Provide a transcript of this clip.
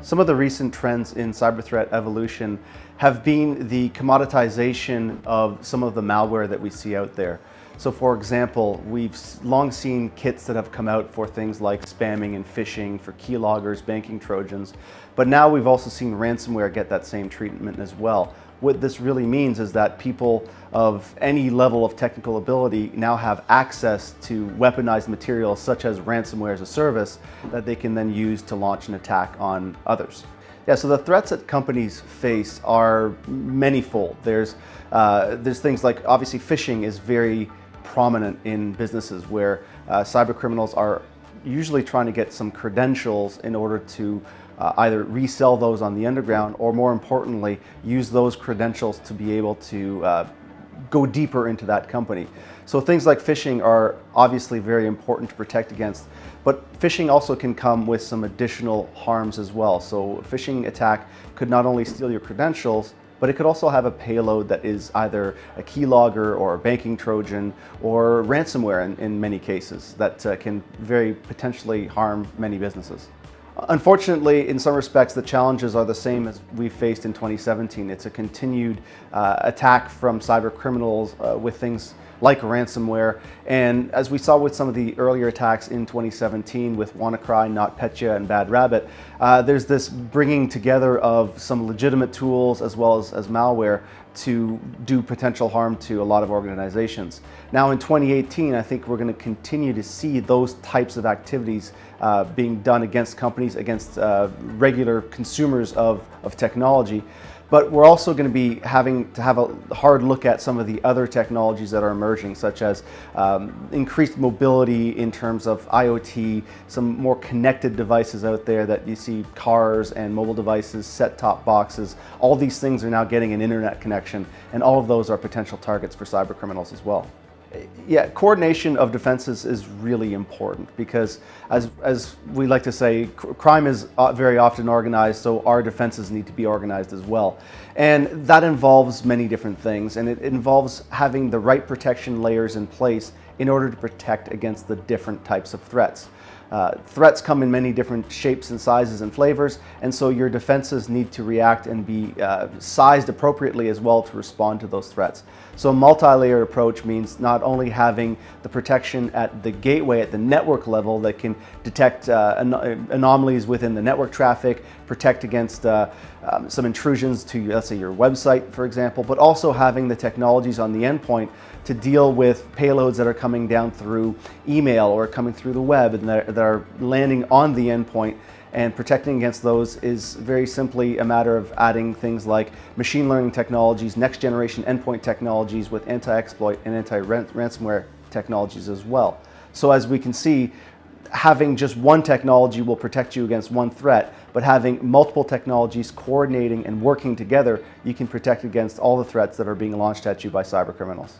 Some of the recent trends in cyber threat evolution have been the commoditization of some of the malware that we see out there. So for example, we've long seen kits that have come out for things like spamming and phishing, for keyloggers, banking trojans, but now we've also seen ransomware get that same treatment as well. What this really means is that people of any level of technical ability now have access to weaponized materials such as ransomware as a service that they can then use to launch an attack on others. Yeah, so the threats that companies face are manyfold. There's things like, obviously phishing is very prominent in businesses where cyber criminals are usually trying to get some credentials in order to either resell those on the underground, or more importantly, use those credentials to be able to go deeper into that company. So things like phishing are obviously very important to protect against, but phishing also can come with some additional harms as well. So a phishing attack could not only steal your credentials, but it could also have a payload that is either a keylogger or a banking trojan or ransomware in many cases that can very potentially harm many businesses. Unfortunately, in some respects, the challenges are the same as we faced in 2017. It's a continued attack from cyber criminals with things like ransomware. And as we saw with some of the earlier attacks in 2017 with WannaCry, NotPetya, and Bad Rabbit, there's this bringing together of some legitimate tools as well as malware to do potential harm to a lot of organizations. Now in 2018, I think we're going to continue to see those types of activities being done against companies, against regular consumers of technology. But we're also going to be having to have a hard look at some of the other technologies that are emerging, such as increased mobility in terms of IoT, some more connected devices out there that you see, cars and mobile devices, set-top boxes. All these things are now getting an internet connection, and all of those are potential targets for cyber criminals as well. Yeah, coordination of defenses is really important because, as we like to say, crime is very often organized, so our defenses need to be organized as well. And that involves many different things, and it involves having the right protection layers in place in order to protect against the different types of threats. Threats come in many different shapes and sizes and flavors, and so your defenses need to react and be sized appropriately as well to respond to those threats. So a multi-layered approach means not only having the protection at the gateway, at the network level, that can detect anomalies within the network traffic, protect against some intrusions to, let's say, your website, for example, but also having the technologies on the endpoint to deal with payloads that are coming down through email or coming through the web and that are landing on the endpoint. And protecting against those is very simply a matter of adding things like machine learning technologies, next generation endpoint technologies with anti-exploit and anti-ransomware technologies as well. So as we can see, having just one technology will protect you against one threat, but having multiple technologies coordinating and working together, you can protect against all the threats that are being launched at you by cyber criminals.